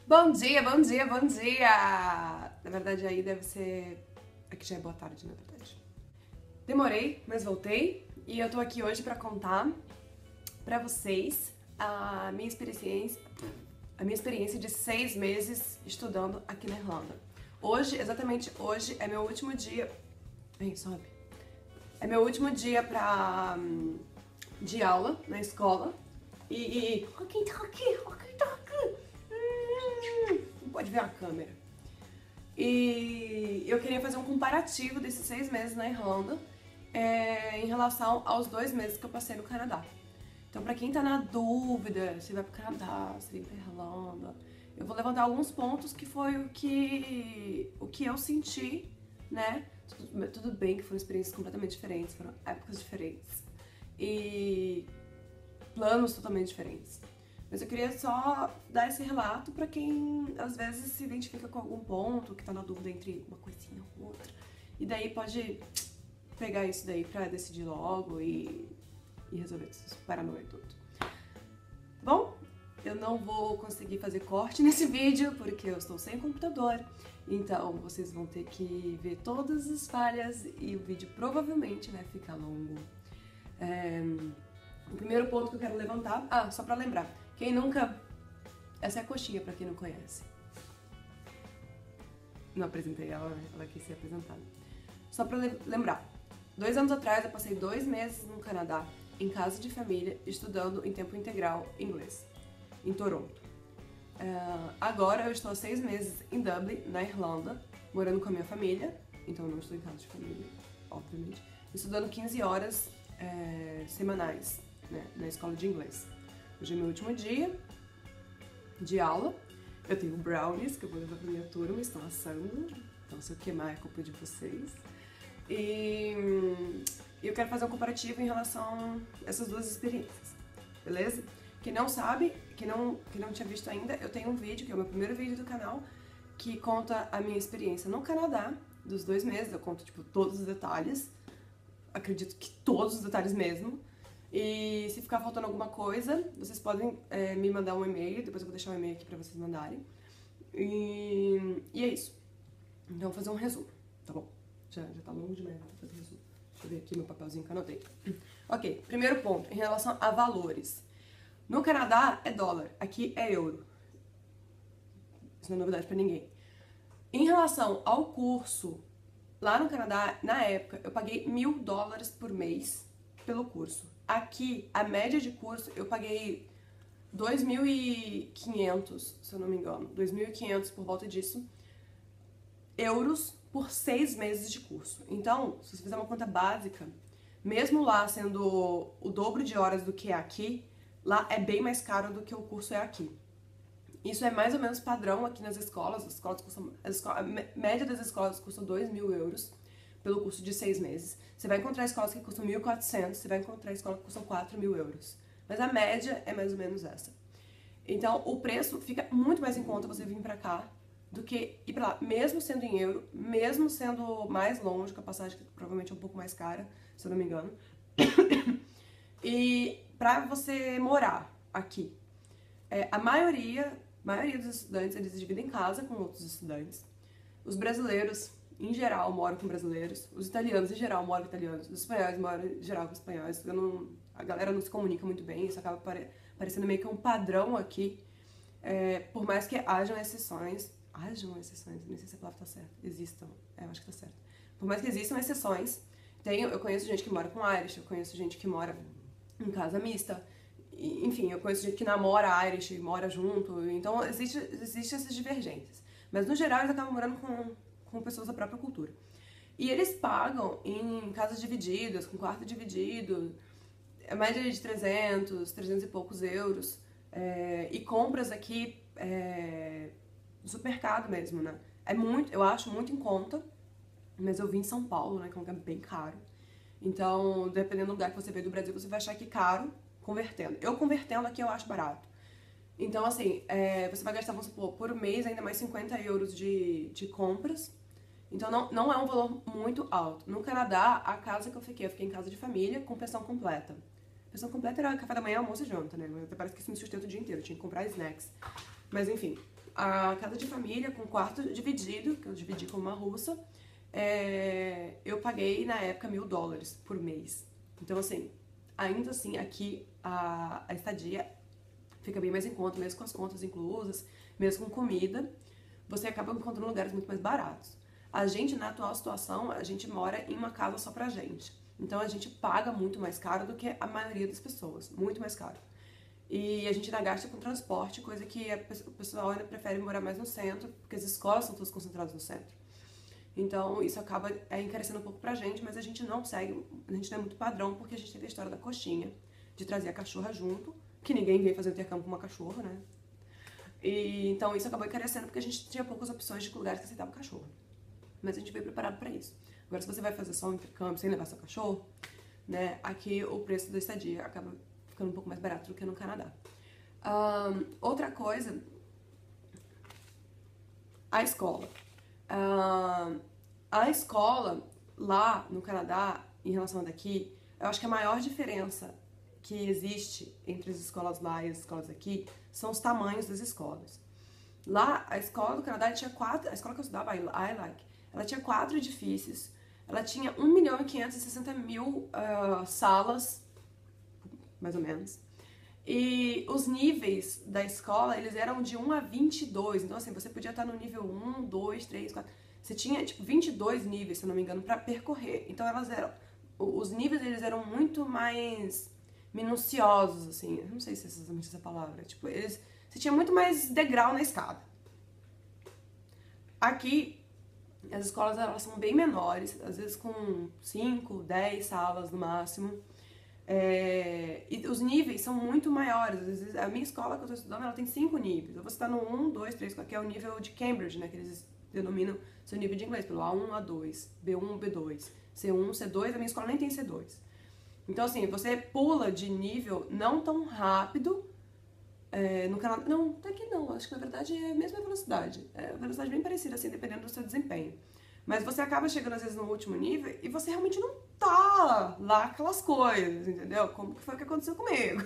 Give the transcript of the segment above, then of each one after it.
Bom dia, bom dia, bom dia! Na verdade, aí deve ser... Aqui já é boa tarde, na verdade. Demorei, mas voltei. E eu tô aqui hoje pra contar pra vocês a minha experiência de 6 meses estudando aqui na Irlanda. Hoje, exatamente hoje, é meu último dia... Vem, sobe. É meu último dia de aula na escola. E... Quem tá aqui? Quem tá aqui? Não pode ver a câmera. E eu queria fazer um comparativo desses 6 meses na Irlanda em relação aos 2 meses que eu passei no Canadá. Então, pra quem tá na dúvida se vai pro Canadá, se vem pra Irlanda, eu vou levantar alguns pontos que foi o que eu senti, né? Tudo bem que foram experiências completamente diferentes, foram épocas diferentes e planos totalmente diferentes. Mas eu queria só dar esse relato pra quem às vezes se identifica com algum ponto, que tá na dúvida entre uma coisinha ou outra. E daí pode pegar isso daí pra decidir logo e resolver esse paranoia e tudo. Tá bom? Eu não vou conseguir fazer corte nesse vídeo porque eu estou sem computador. Então vocês vão ter que ver todas as falhas e o vídeo provavelmente vai ficar longo. O primeiro ponto que eu quero levantar... Ah, só pra lembrar. Quem nunca... Essa é a coxinha, pra quem não conhece. Não apresentei ela, né? Ela quis ser apresentada. Só pra lembrar. 2 anos atrás eu passei 2 meses no Canadá, em casa de família, estudando em tempo integral inglês, em Toronto. Agora eu estou há 6 meses em Dublin, na Irlanda, morando com a minha família. Então eu não estou em casa de família, obviamente. Estudando 15 horas semanais, né, na escola de inglês. Hoje é meu último dia de aula. Eu tenho brownies que eu vou levar pra minha turma, estão assando. Então se eu queimar é culpa de vocês. E eu quero fazer um comparativo em relação a essas duas experiências, beleza? Quem não sabe, quem não tinha visto ainda, eu tenho um vídeo, que é o meu primeiro vídeo do canal, que conta a minha experiência no Canadá, dos 2 meses. Eu conto, tipo, todos os detalhes. Acredito que todos os detalhes mesmo. E se ficar faltando alguma coisa, vocês podem me mandar um e-mail, depois eu vou deixar um e-mail aqui pra vocês mandarem. E é isso. Então eu vou fazer um resumo, tá bom? Já tá longo demais pra fazer resumo. Deixa eu ver aqui meu papelzinho que eu anotei. Ok, primeiro ponto, em relação a valores. No Canadá é dólar, aqui é euro. Isso não é novidade pra ninguém. Em relação ao curso, lá no Canadá, na época, eu paguei $1.000 por mês pelo curso. Aqui, a média de curso, eu paguei 2.500, se eu não me engano, 2.500 por volta disso, euros por 6 meses de curso. Então, se você fizer uma conta básica, mesmo lá sendo o dobro de horas do que é aqui, lá é bem mais caro do que o curso é aqui. Isso é mais ou menos padrão aqui nas escolas. A média das escolas custa 2.000 euros pelo curso de 6 meses. Você vai encontrar escolas que custam 1.400, você vai encontrar escolas que custam 4.000 euros. Mas a média é mais ou menos essa. Então, o preço fica muito mais em conta você vir pra cá do que ir pra lá, mesmo sendo em euro, mesmo sendo mais longe, com a passagem que provavelmente é um pouco mais cara, se eu não me engano. E pra você morar aqui, a maioria dos estudantes, eles dividem casa com outros estudantes. Os brasileiros, em geral, moram com brasileiros. Os italianos, em geral, moram com italianos. Os espanhóis moram, em geral, com espanhóis. A galera não se comunica muito bem, isso acaba parecendo meio que um padrão aqui. Por mais que hajam exceções, nem sei se a palavra tá certa, existam, eu acho que tá certo. Por mais que existam exceções, eu conheço gente que mora com Irish, eu conheço gente que mora em casa mista, enfim, eu conheço gente que namora Irish e mora junto, então existem essas divergências. Mas no geral eles acabam morando com pessoas da própria cultura. E eles pagam em casas divididas, com quarto dividido, a média de 300 e poucos euros, e compras aqui no supermercado mesmo, né? Eu acho muito em conta, mas eu vim em São Paulo, né, que é um lugar bem caro. Então, dependendo do lugar que você veio do Brasil, você vai achar que caro convertendo. Eu convertendo aqui eu acho barato. Então, assim, você vai gastar, vamos supor, por mês ainda mais 50 euros de compras. Então não é um valor muito alto. No Canadá, a casa que eu fiquei em casa de família com pensão completa. Pensão completa era café da manhã, almoço e janta, né? Até parece que isso me sustenta o dia inteiro, eu tinha que comprar snacks. Mas enfim, a casa de família com quarto dividido, que eu dividi com uma russa, eu paguei na época $1.000 por mês. Então assim, ainda assim aqui a estadia fica bem mais em conta, mesmo com as contas inclusas, mesmo com comida, você acaba encontrando lugares muito mais baratos. A gente, na atual situação, a gente mora em uma casa só pra gente. Então a gente paga muito mais caro do que a maioria das pessoas, muito mais caro. E a gente ainda gasta com transporte, coisa que o pessoal ainda prefere morar mais no centro, porque as escolas são todas concentradas no centro. Então isso acaba encarecendo um pouco pra gente, mas a gente não é muito padrão, porque a gente teve a história da coxinha, de trazer a cachorra junto, que ninguém veio fazer intercâmbio com uma cachorra, né? E então isso acabou encarecendo porque a gente tinha poucas opções de lugares que aceitavam cachorro. Mas a gente veio preparado pra isso. Agora, se você vai fazer só um intercâmbio sem levar seu cachorro, né, aqui o preço da estadia acaba ficando um pouco mais barato do que no Canadá. Outra coisa, a escola. A escola lá no Canadá, em relação a daqui, eu acho que a maior diferença que existe entre as escolas lá e as escolas aqui são os tamanhos das escolas. Lá, a escola do Canadá tinha a escola que eu estudava, a ILAC, ela tinha 4 edifícios, ela tinha 1.560.000 salas, mais ou menos. E os níveis da escola, eles eram de 1 a 22. Então, assim, você podia estar no nível 1, 2, 3, 4. Você tinha, tipo, 22 níveis, se eu não me engano, pra percorrer. Então, os níveis, eles eram muito mais minuciosos, assim. Eu não sei se é exatamente essa palavra. Tipo, você tinha muito mais degrau na escada. Aqui, as escolas, elas são bem menores, às vezes com 5, 10 salas no máximo. E os níveis são muito maiores. Às vezes, a minha escola que eu estou estudando, ela tem 5 níveis. Você está no 1, 2, 3, 4, que é o nível de Cambridge, né? Que eles denominam seu nível de inglês, pelo A1, A2, B1, B2, C1, C2. A minha escola nem tem C2. Então, assim, você pula de nível não tão rápido. No Canadá, não, daqui não, acho que na verdade é a mesma velocidade. É uma velocidade bem parecida, assim, dependendo do seu desempenho. Mas você acaba chegando, às vezes, no último nível e você realmente não tá lá aquelas coisas, entendeu? Como que foi que aconteceu comigo?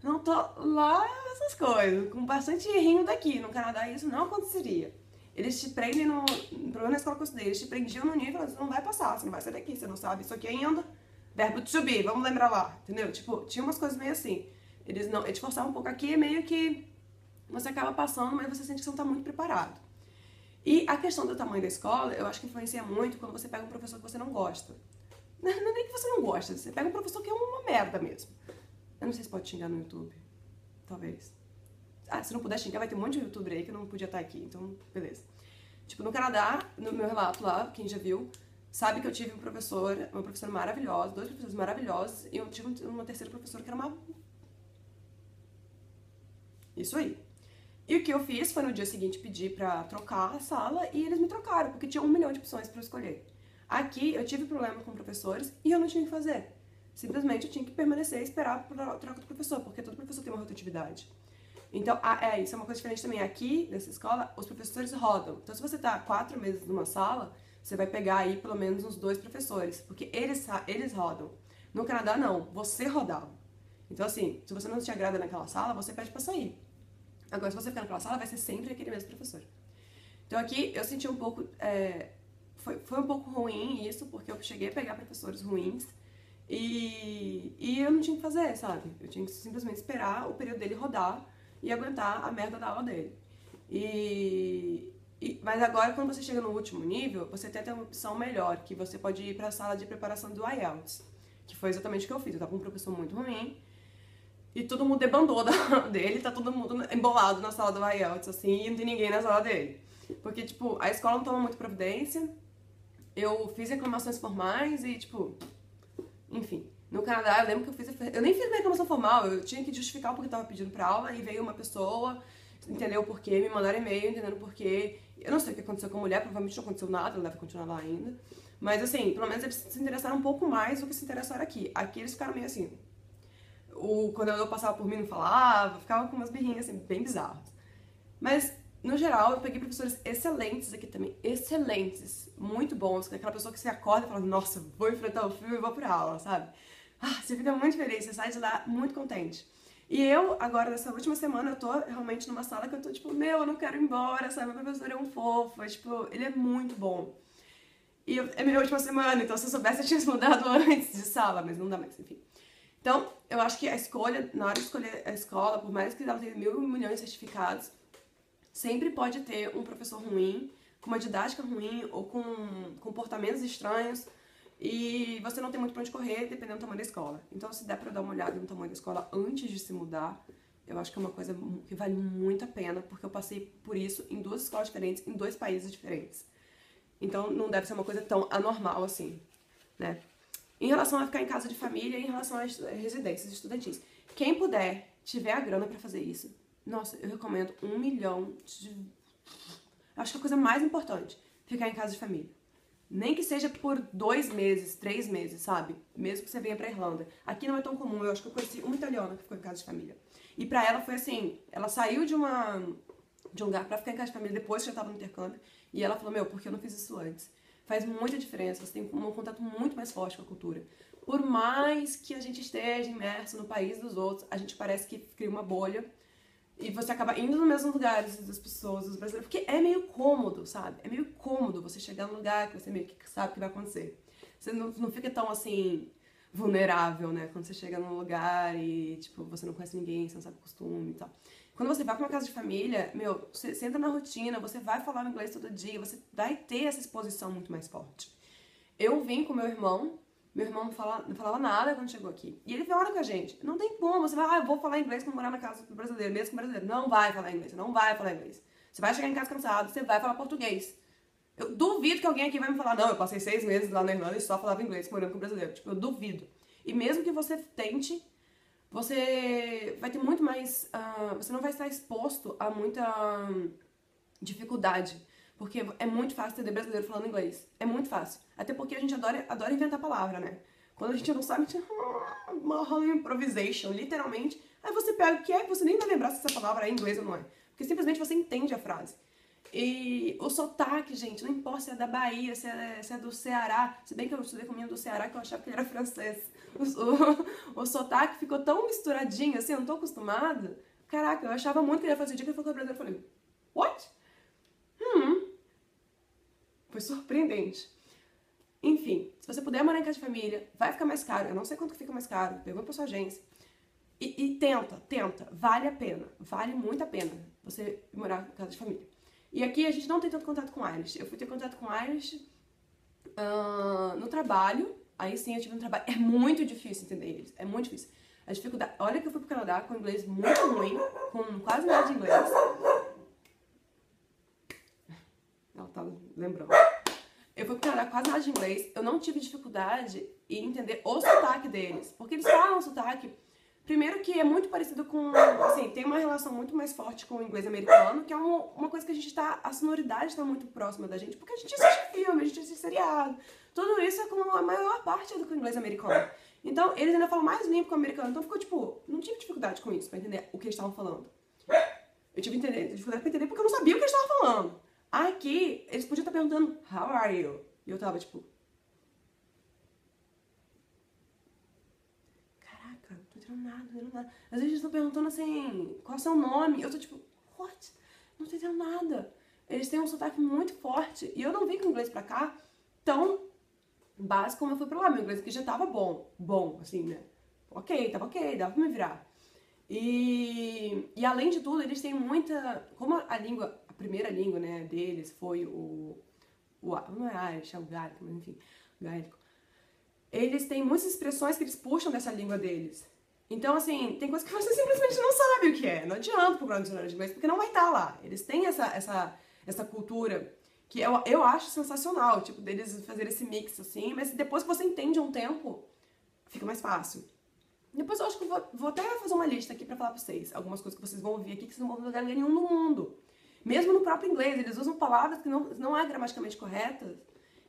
Não tô lá essas coisas, com bastante errinho daqui. No Canadá isso não aconteceria. Eles te prendem pelo menos na escola que eu estudei, eles te prendiam no nível, você não vai passar, você não vai sair daqui, você não sabe isso aqui ainda. Verbo to be, vamos lembrar lá, entendeu? Tipo, tinha umas coisas meio assim. Eles te forçavam um pouco aqui, meio que você acaba passando, mas você sente que você não tá muito preparado. E a questão do tamanho da escola, eu acho que influencia muito quando você pega um professor que você não gosta. Não é nem que você não gosta, você pega um professor que é uma merda mesmo. Eu não sei se pode xingar no YouTube. Talvez. Se não puder xingar, vai ter um monte de youtuber aí que não podia estar aqui, então beleza. Tipo, no Canadá, no meu relato lá, quem já viu, sabe que eu tive uma professora maravilhosa, 2 professores maravilhosos, e eu tive uma terceira professora que era uma... Isso aí. E o que eu fiz foi no dia seguinte pedir pra trocar a sala e eles me trocaram, porque tinha 1 milhão de opções pra eu escolher. Aqui eu tive problema com professores e eu não tinha o que fazer. Simplesmente eu tinha que permanecer e esperar pra troca do professor, porque todo professor tem uma rotatividade. Então, isso é uma coisa diferente também. Aqui, nessa escola, os professores rodam. Então, se você tá 4 meses numa sala, você vai pegar aí pelo menos uns 2 professores, porque eles rodam. No Canadá, não. Você rodava. Então, assim, se você não te agrada naquela sala, você pede pra sair. Agora, se você ficar naquela sala, vai ser sempre aquele mesmo professor. Então, aqui, eu senti um pouco... Foi um pouco ruim isso, porque eu cheguei a pegar professores ruins e eu não tinha o que fazer, sabe? Eu tinha que simplesmente esperar o período dele rodar e aguentar a merda da aula dele. Mas agora, quando você chega no último nível, você tem uma opção melhor, que você pode ir para a sala de preparação do IELTS, que foi exatamente o que eu fiz. Eu tava com um professor muito ruim e todo mundo debandou dele, tá todo mundo embolado na sala do IELTS, assim, e não tem ninguém na sala dele. Porque, tipo, a escola não toma muita providência, eu fiz reclamações formais e, tipo, enfim. No Canadá, eu lembro que eu nem fiz minha reclamação formal, eu tinha que justificar o porquê eu tava pedindo pra aula, e veio uma pessoa, entendeu o porquê, me mandaram e-mail entendendo o porquê. Eu não sei o que aconteceu com a mulher, provavelmente não aconteceu nada, ela deve continuar lá ainda. Mas, assim, pelo menos eles se interessaram um pouco mais do que se interessaram aqui. Aqui eles ficaram meio assim... Quando eu passava por mim, não falava, ficava com umas birrinhas, assim, bem bizarras. Mas... No geral, eu peguei professores excelentes aqui também, excelentes, muito bons, aquela pessoa que você acorda e fala, nossa, vou enfrentar o frio e vou pra aula, sabe? Você fica muito feliz, você sai de lá muito contente. E eu, agora, nessa última semana, eu tô realmente numa sala que eu tô tipo, meu, eu não quero ir embora, sabe? Meu professor é um fofo, tipo, ele é muito bom. E é minha última semana, então se eu soubesse eu tinha mudado antes de sala, mas não dá mais, enfim. Então, eu acho que a escolha, na hora de escolher a escola, por mais que ela tenha 1.000 milhões de certificados, sempre pode ter um professor ruim, com uma didática ruim ou com comportamentos estranhos, e você não tem muito pra onde correr, dependendo do tamanho da escola. Então, se der pra dar uma olhada no tamanho da escola antes de se mudar, eu acho que é uma coisa que vale muito a pena, porque eu passei por isso em 2 escolas diferentes, em 2 países diferentes. Então, não deve ser uma coisa tão anormal assim, né? Em relação a ficar em casa de família e em relação às residências estudantis. Quem puder, tiver a grana pra fazer isso, nossa, eu recomendo 1 milhão de... Acho que a coisa mais importante, ficar em casa de família. Nem que seja por 2 meses, 3 meses, sabe? Mesmo que você venha pra Irlanda. Aqui não é tão comum, eu acho que eu conheci uma italiana que ficou em casa de família. E pra ela foi assim, ela saiu de um lugar pra ficar em casa de família depois que já tava no intercâmbio, e ela falou, meu, por que eu não fiz isso antes? Faz muita diferença, você tem um contato muito mais forte com a cultura. Por mais que a gente esteja imerso no país dos outros, a gente parece que cria uma bolha e você acaba indo nos mesmos lugares das pessoas, dos brasileiros, porque é meio cômodo, sabe? É meio cômodo você chegar num lugar que você meio que sabe o que vai acontecer. Você não fica tão, assim, vulnerável, né? Quando você chega num lugar e, tipo, você não conhece ninguém, você não sabe o costume e tal. Quando você vai pra uma casa de família, meu, você entra na rotina, você vai falar inglês todo dia, você vai ter essa exposição muito mais forte. Eu vim com meu irmão não falava nada quando chegou aqui. E ele mora com a gente. Não tem como, você vai, eu vou falar inglês quando morar na casa do brasileiro, mesmo com brasileiro. Não vai falar inglês, não vai falar inglês. Você vai chegar em casa cansado, você vai falar português. Eu duvido que alguém aqui vai me falar, não, eu passei 6 meses lá na Irlanda e só falava inglês morando com brasileiro. Tipo, eu duvido. E mesmo que você tente, você vai ter muito mais... você não vai estar exposto a muita dificuldade. Porque é muito fácil entender brasileiro falando inglês. É muito fácil. Até porque a gente adora inventar palavra, né? Quando a gente não sabe, a gente... uma improvisation, literalmente. Aí você pega o que é, você nem vai lembrar se essa palavra é em inglês ou não é. Porque simplesmente você entende a frase. E o sotaque, gente, não importa se é da Bahia, se é do Ceará. Se bem que eu estudei com um menino do Ceará que eu achava que ele era francês. O sotaque ficou tão misturadinho, assim, eu não tô acostumada. Caraca, eu achava muito que ele ia fazer o dia que ele falou brasileiro. Eu falei, what? Foi surpreendente. Enfim, se você puder morar em casa de família, vai ficar mais caro. Eu não sei quanto que fica mais caro. Pergunta pra sua agência. E tenta. Vale a pena. Vale muito a pena você morar em casa de família. E aqui a gente não tem tanto contato com Irish. Eu fui ter contato com Irish no trabalho. Aí sim eu tive um trabalho. É muito difícil entender eles. É muito difícil. A dificuldade... Olha que eu fui pro Canadá com inglês muito ruim. Com quase nada de inglês. Ela tá lembrando. Eu fui pro Canadá quase nada de inglês. Eu não tive dificuldade em entender o sotaque deles. Porque eles falam sotaque... Primeiro que é muito parecido com... Assim, tem uma relação muito mais forte com o inglês americano, que é uma coisa que a gente tá... A sonoridade tá muito próxima da gente, porque a gente assiste filme, a gente assiste seriado. Tudo isso é com a maior parte do inglês americano. Então, eles ainda falam mais limpo que o americano. Então, ficou tipo... Não tive dificuldade com isso, pra entender o que eles estavam falando. Eu tive dificuldade pra entender porque eu não sabia o que eles estavam falando. Aqui, eles podiam estar perguntando, how are you? E eu tava tipo... Caraca, não tô entendendo nada. Às vezes eles estão perguntando assim, qual é o seu nome? Eu tô tipo, what? Não tô entendendo nada. Eles têm um sotaque muito forte. E eu não vim com o inglês pra cá tão básico como eu fui pra lá. Meu inglês aqui já tava bom, assim, né? Tava ok, dava pra me virar. E além de tudo, eles têm muita... Como a primeira língua, né, deles foi não é Irish, é o gaélico, mas enfim, gaélico. Eles têm muitas expressões que eles puxam dessa língua deles. Então, assim, tem coisas que você simplesmente não sabe o que é. Não adianta procurar um dicionário de inglês, porque não vai estar lá. Eles têm essa cultura que eu acho sensacional, tipo, deles fazerem esse mix, assim, mas depois que você entende um tempo, fica mais fácil. Depois eu acho que eu vou até fazer uma lista aqui pra falar pra vocês. Algumas coisas que vocês vão ouvir aqui que vocês não vão ver em lugar nenhum no mundo. Mesmo no próprio inglês, eles usam palavras que não é gramaticalmente corretas.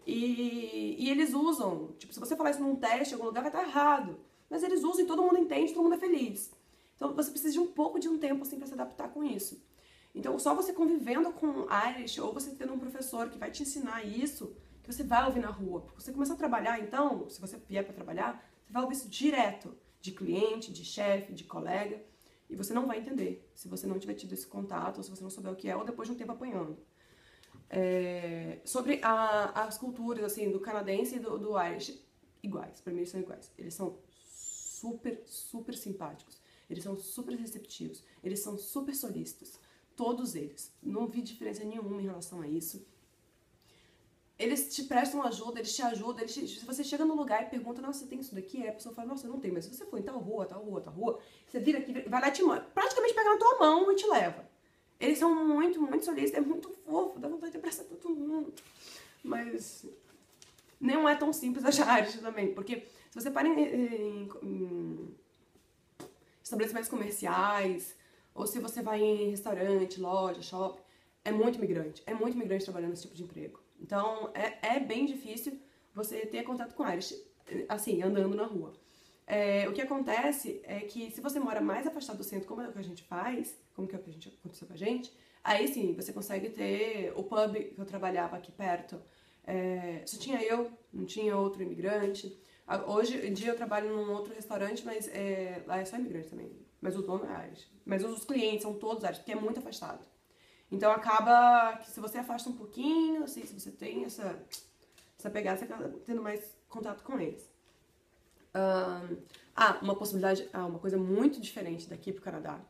E eles usam, tipo, se você falar isso num teste, em algum lugar vai estar errado. Mas eles usam e todo mundo entende, todo mundo é feliz. Então você precisa de um pouco de um tempo, assim, pra se adaptar com isso. Então só você convivendo com Irish, ou você tendo um professor que vai te ensinar isso, que você vai ouvir na rua. Porque você começar a trabalhar, então, se você vier pra trabalhar, você vai ouvir isso direto. De cliente, de chefe, de colega. E você não vai entender se você não tiver tido esse contato, ou se você não souber o que é, ou depois de um tempo apanhando. Sobre as culturas, assim, do canadense e do Irish, iguais, pra mim eles são iguais. Eles são super, super simpáticos. Eles são super receptivos. Eles são super solícitos. Todos eles. Não vi diferença nenhuma em relação a isso. Eles te prestam ajuda, eles te ajudam. Se você chega num lugar e pergunta, nossa, você tem isso daqui? Aí a pessoa fala, nossa, eu não tenho. Mas se você for em tal rua, tal rua, tal rua, você vira aqui, vai lá e te manda. Praticamente pega na tua mão e te leva. Eles são muito, muito solícitos. É muito fofo. Dá vontade de abraçar todo mundo. Mas não é tão simples achar Irish também. Porque se você para em estabelecimentos comerciais, ou se você vai em restaurante, loja, shopping, é muito imigrante trabalhando nesse tipo de emprego. Então, é bem difícil você ter contato com Irish, assim, andando na rua. O que acontece é que se você mora mais afastado do centro, como é o que a gente faz, como que é o que aconteceu com a gente, aí sim, você consegue ter o pub que eu trabalhava aqui perto. Só tinha eu, não tinha outro imigrante. Hoje em dia eu trabalho num outro restaurante, mas lá é só imigrante também. Mas o dono é Irish. Mas os clientes são todos Irish, porque é muito afastado. Então acaba que se você afasta um pouquinho, assim, se você tem essa pegada, você acaba tendo mais contato com eles. Uma possibilidade, uma coisa muito diferente daqui pro Canadá,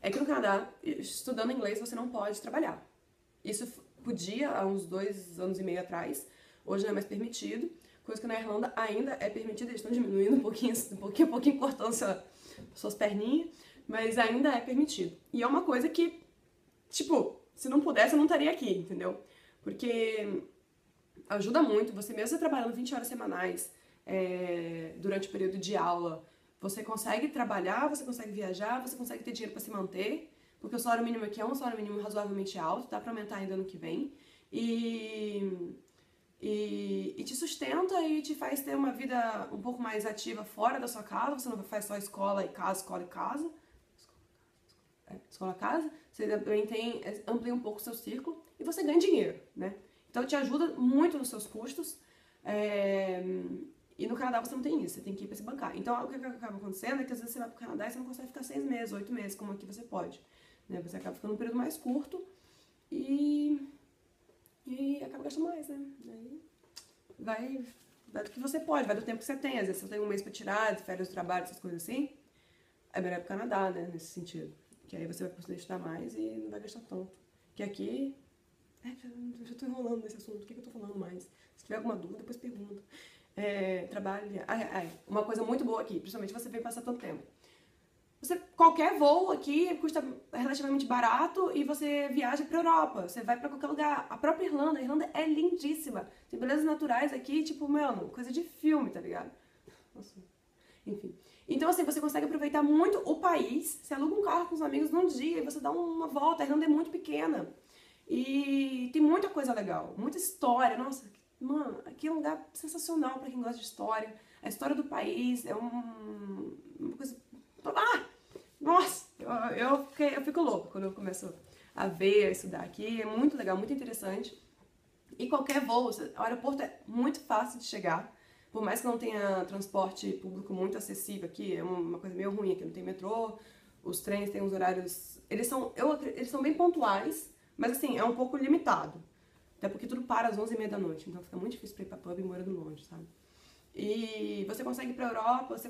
é que no Canadá, estudando inglês, você não pode trabalhar. Isso podia há uns 2 anos e meio atrás, hoje não é mais permitido, coisa que na Irlanda ainda é permitida, eles estão diminuindo um pouquinho cortando suas perninhas, mas ainda é permitido. E é uma coisa que, tipo, se não pudesse, eu não estaria aqui, entendeu? Porque ajuda muito, você mesmo trabalhando 20 horas semanais durante o período de aula, você consegue trabalhar, você consegue viajar, você consegue ter dinheiro para se manter, porque o salário mínimo aqui é um salário mínimo razoavelmente alto, dá para aumentar ainda ano que vem, e te sustenta e te faz ter uma vida um pouco mais ativa fora da sua casa, você não faz só escola e casa, escola, casa, você também amplia um pouco o seu círculo e você ganha dinheiro, né? Então te ajuda muito nos seus custos, e no Canadá você não tem isso, você tem que ir para se bancar. Então o que acaba acontecendo é que às vezes você vai pro Canadá e você não consegue ficar 6 meses, 8 meses, como aqui você pode, né? Você acaba ficando um período mais curto e acaba gastando mais, né? Aí vai do que você pode, vai do tempo que você tem. Às vezes você tem um mês pra tirar, de férias do trabalho, essas coisas assim, é melhor ir pro Canadá, né? Nesse sentido. Que aí você vai poder estudar mais e não vai gastar tanto. Que aqui... já tô enrolando nesse assunto, o que eu tô falando mais? Se tiver alguma dúvida, depois pergunta. Trabalho... uma coisa muito boa aqui, principalmente você vem passar tanto tempo. Qualquer voo aqui custa relativamente barato e você viaja pra Europa, você vai pra qualquer lugar. A própria Irlanda, a Irlanda é lindíssima. Tem belezas naturais aqui, tipo, mano, coisa de filme, tá ligado? Nossa. Enfim. Então, assim, você consegue aproveitar muito o país, você aluga um carro com os amigos num dia e você dá uma volta. A Irlanda é muito pequena. E tem muita coisa legal, muita história. Nossa, mano, aqui é um lugar sensacional pra quem gosta de história. A história do país é uma coisa... Nossa, eu fico louca quando eu começo a ver, a estudar aqui. É muito legal, muito interessante. E qualquer voo, o aeroporto é muito fácil de chegar. Por mais que não tenha transporte público muito acessível aqui, é uma coisa meio ruim aqui. Não tem metrô, os trens têm os horários... Eles são bem pontuais, mas assim, é um pouco limitado. Até porque tudo para às 11h30 da noite. Então fica muito difícil pra ir pra pub e morando longe, sabe? E você consegue ir pra Europa, Você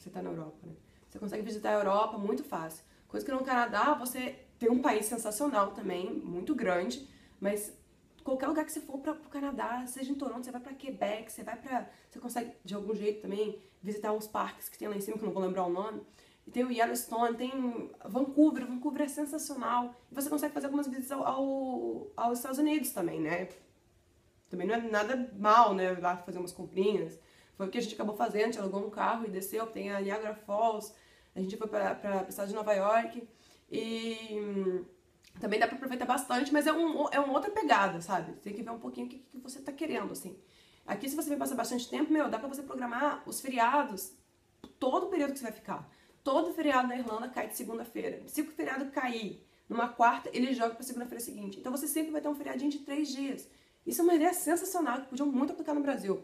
tá na Europa, né? Você consegue visitar a Europa muito fácil. Coisa que no Canadá você tem um país sensacional também, muito grande, mas qualquer lugar que você for pro Canadá, seja em Toronto, você vai pra Quebec, você consegue de algum jeito também visitar uns parques que tem lá em cima, que eu não vou lembrar o nome. E tem o Yellowstone, tem Vancouver é sensacional. E você consegue fazer algumas visitas aos Estados Unidos também, né? Também não é nada mal, né, lá fazer umas comprinhas. Foi o que a gente acabou fazendo, a gente alugou um carro e desceu, tem a Niagara Falls, a gente foi para o estado de Nova York, e também dá para aproveitar bastante, mas é uma outra pegada, sabe? Tem que ver um pouquinho o que você tá querendo, assim. Aqui, se você vai passar bastante tempo, dá pra você programar os feriados, todo o período que você vai ficar. Todo feriado na Irlanda cai de segunda-feira. Se o feriado cair numa quarta, ele joga pra segunda-feira seguinte. Então você sempre vai ter um feriadinho de 3 dias. Isso é uma ideia sensacional, que podiam muito aplicar no Brasil.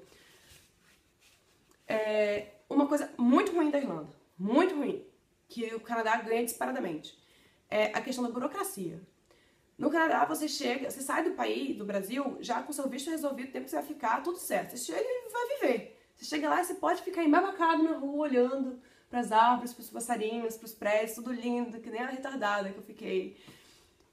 Uma coisa muito ruim da Irlanda, muito ruim, que o Canadá ganha disparadamente. É a questão da burocracia. No Canadá, você chega, você sai do país, do Brasil, já com seu visto resolvido, o tempo que você vai ficar, tudo certo. Você chega e vai viver. Você chega lá e você pode ficar embabacado na rua, olhando pras árvores, pros passarinhos, pros prédios, tudo lindo, que nem a retardada que eu fiquei.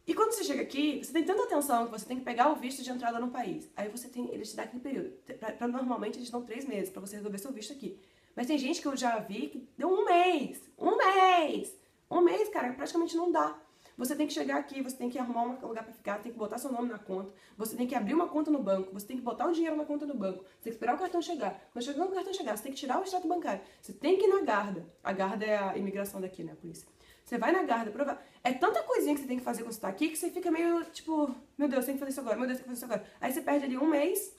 E quando você chega aqui, você tem tanta atenção que você tem que pegar o visto de entrada no país. Aí você tem, eles te dão aquele período. Normalmente eles dão 3 meses pra você resolver seu visto aqui. Mas tem gente que eu já vi que deu 1 mês. 1 mês! 1 mês, cara, praticamente não dá. Você tem que chegar aqui, você tem que arrumar um lugar pra ficar, tem que botar seu nome na conta, você tem que abrir uma conta no banco, você tem que botar o dinheiro na conta do banco, você tem que esperar o cartão chegar. Quando chegar o cartão chegar, você tem que tirar o extrato bancário. Você tem que ir na Garda. A Garda é a imigração daqui, né, a polícia. Você vai na Garda, provar. É tanta coisinha que você tem que fazer quando você tá aqui que você fica meio, tipo, meu Deus, tem que fazer isso agora, meu Deus, tem que fazer isso agora. Aí você perde ali 1 mês.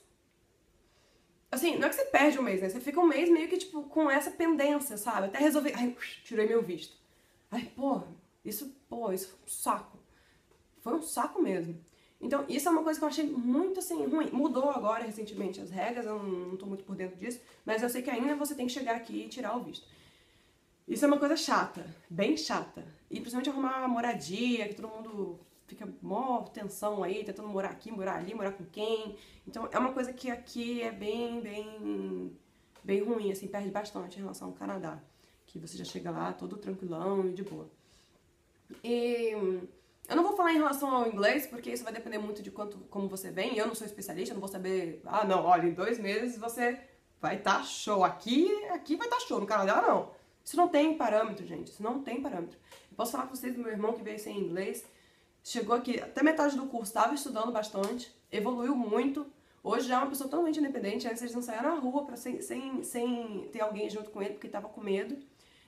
Assim, não é que você perde 1 mês, né? Você fica 1 mês meio que, tipo, com essa pendência, sabe? Até resolver. Ai, tirei meu visto. Ai, isso foi um saco. Foi um saco mesmo. Então, isso é uma coisa que eu achei muito, assim, ruim. Mudou agora, recentemente, as regras, eu não tô muito por dentro disso, mas eu sei que ainda você tem que chegar aqui e tirar o visto. Isso é uma coisa chata, bem chata. E principalmente arrumar uma moradia, que todo mundo fica mó tensão aí, tentando morar aqui, morar ali, morar com quem. Então, é uma coisa que aqui é bem ruim, assim, perde bastante em relação ao Canadá. Que você já chega lá todo tranquilão e de boa. E eu não vou falar em relação ao inglês, porque isso vai depender muito de como você vem. Eu não sou especialista, eu não vou saber... Ah, não, olha, em 2 meses você vai estar show. Aqui vai estar show, no Canadá não. Isso não tem parâmetro, gente, isso não tem parâmetro. Eu posso falar com vocês do meu irmão que veio sem inglês. Chegou aqui, até metade do curso, estava estudando bastante, evoluiu muito. Hoje já é uma pessoa totalmente independente. Antes eles não saíam na rua sem ter alguém junto com ele, porque estava com medo.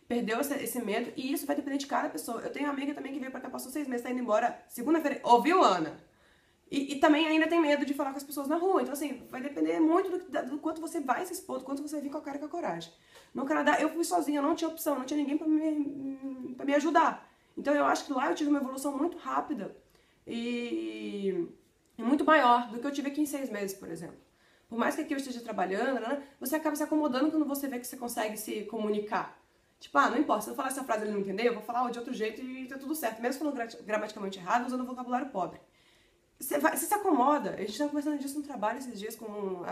Perdeu esse medo, e isso vai depender de cada pessoa. Eu tenho uma amiga também que veio pra cá, passou 6 meses, tá indo embora segunda-feira. Ouviu, Ana? E também ainda tem medo de falar com as pessoas na rua. Então, assim, vai depender muito do quanto você vai se expor, do quanto você vai vir com a cara e com a coragem. No Canadá, eu fui sozinha, não tinha opção, não tinha ninguém pra me ajudar. Então, eu acho que lá eu tive uma evolução muito rápida e muito maior do que eu tive aqui em 6 meses, por exemplo. Por mais que aqui eu esteja trabalhando, né, você acaba se acomodando quando você vê que você consegue se comunicar. Tipo, não importa, se eu falar essa frase e ele não entender, eu vou falar de outro jeito e tá tudo certo. Mesmo falando gramaticalmente errado, usando vocabulário pobre. Você se acomoda. A gente tava conversando disso no trabalho esses dias com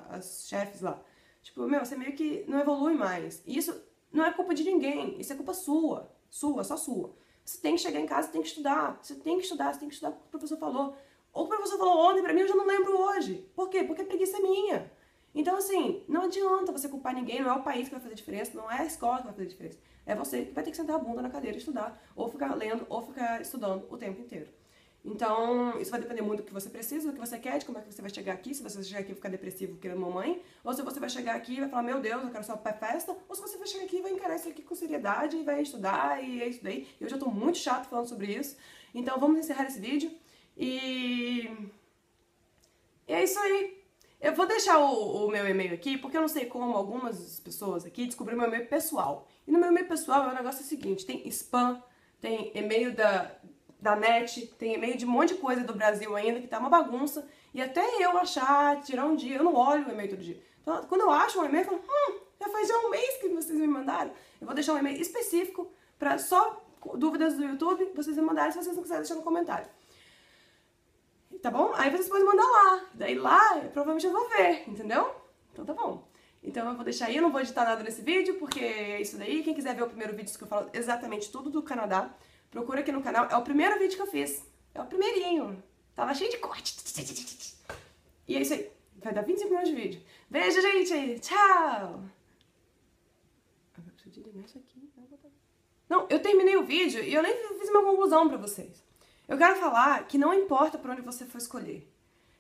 as chefes lá. Tipo, você meio que não evolui mais. E isso não é culpa de ninguém, isso é culpa sua. Só sua. Você tem que chegar em casa, tem que estudar. Você tem que estudar o que o professor falou. Ou o professor falou ontem pra mim, eu já não lembro hoje. Por quê? Porque a preguiça é minha. Então, assim, não adianta você culpar ninguém, não é o país que vai fazer diferença, não é a escola que vai fazer diferença. É você que vai ter que sentar a bunda na cadeira e estudar, ou ficar lendo, ou ficar estudando o tempo inteiro. Então, isso vai depender muito do que você precisa, do que você quer, de como é que você vai chegar aqui, se você chegar aqui e ficar depressivo querendo mamãe, ou se você vai chegar aqui e vai falar, meu Deus, eu quero só pra festa, ou se você vai chegar aqui e vai encarar isso aqui com seriedade e vai estudar, e é isso daí. Eu já tô muito chato falando sobre isso. Então, vamos encerrar esse vídeo. E é isso aí. Eu vou deixar o meu e-mail aqui, porque eu não sei como algumas pessoas aqui descobriram meu e-mail pessoal. E no meu e-mail pessoal o negócio é o seguinte, tem spam, tem e-mail da net, tem e-mail de um monte de coisa do Brasil ainda, que tá uma bagunça. E até eu achar, tirar um dia, eu não olho o e-mail todo dia. Então, quando eu acho um e-mail, eu falo, já faz 1 mês que vocês me mandaram. Eu vou deixar um e-mail específico para só dúvidas do YouTube, vocês me mandarem, se vocês não quiserem deixar no comentário. Tá bom? Aí vocês podem mandar lá. Daí lá, provavelmente eu vou ver, entendeu? Então tá bom. Então eu vou deixar aí, eu não vou editar nada nesse vídeo, porque é isso daí. Quem quiser ver o primeiro vídeo que eu falo exatamente tudo do Canadá, procura aqui no canal. É o primeiro vídeo que eu fiz. É o primeirinho. Tava cheio de corte. E é isso aí. Vai dar 25 minutos de vídeo. Beijo, gente! Tchau! Eu preciso ligar isso aqui. Não, eu terminei o vídeo e eu nem fiz uma conclusão pra vocês. Eu quero falar que não importa por onde você for escolher.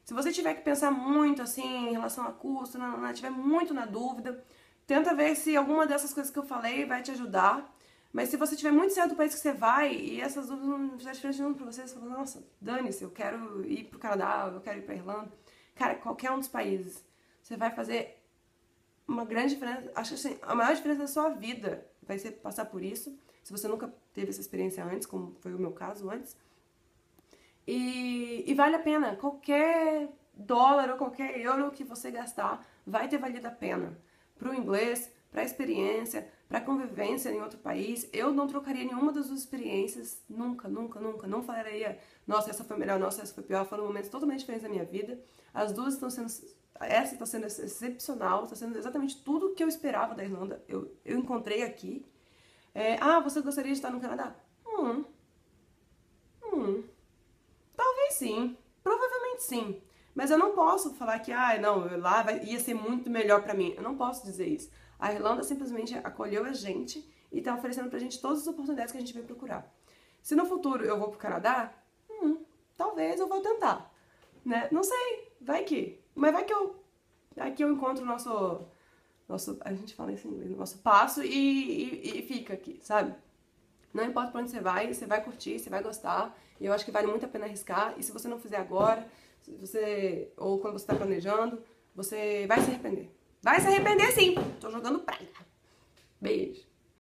Se você tiver que pensar muito assim em relação a custo, tiver muito na dúvida, tenta ver se alguma dessas coisas que eu falei vai te ajudar. Mas se você tiver muito certo do país que você vai e essas dúvidas não fizerem diferença nenhuma pra você, você fala, nossa, dane-se, eu quero ir pro Canadá, eu quero ir pra Irlanda. Cara, qualquer um dos países, você vai fazer uma grande diferença. Acho que assim, a maior diferença da sua vida vai ser passar por isso. Se você nunca teve essa experiência antes, como foi o meu caso antes. E vale a pena. Qualquer dólar ou qualquer euro que você gastar vai ter valido a pena. Pro inglês, pra experiência, pra convivência em outro país, eu não trocaria nenhuma das duas experiências, nunca, nunca, nunca. Não falaria, nossa, essa foi melhor, nossa, essa foi pior. Foram momentos totalmente diferentes da minha vida. As duas estão sendo, essa está sendo excepcional, está sendo exatamente tudo que eu esperava da Irlanda. Eu encontrei aqui. Você gostaria de estar no Canadá? Talvez sim, provavelmente sim. Mas eu não posso falar que, não, lá ia ser muito melhor pra mim. Eu não posso dizer isso. A Irlanda simplesmente acolheu a gente e tá oferecendo pra gente todas as oportunidades que a gente veio procurar. Se no futuro eu vou pro Canadá, talvez eu vou tentar, né? Não sei, vai que. Mas vai que eu encontro o nosso, a gente fala isso em inglês, nosso passo e fica aqui, sabe? Não importa pra onde você vai curtir, você vai gostar. E eu acho que vale muito a pena arriscar. E se você não fizer agora, ou quando você tá planejando, você vai se arrepender. Vai se arrepender sim! Tô jogando praga. Beijo.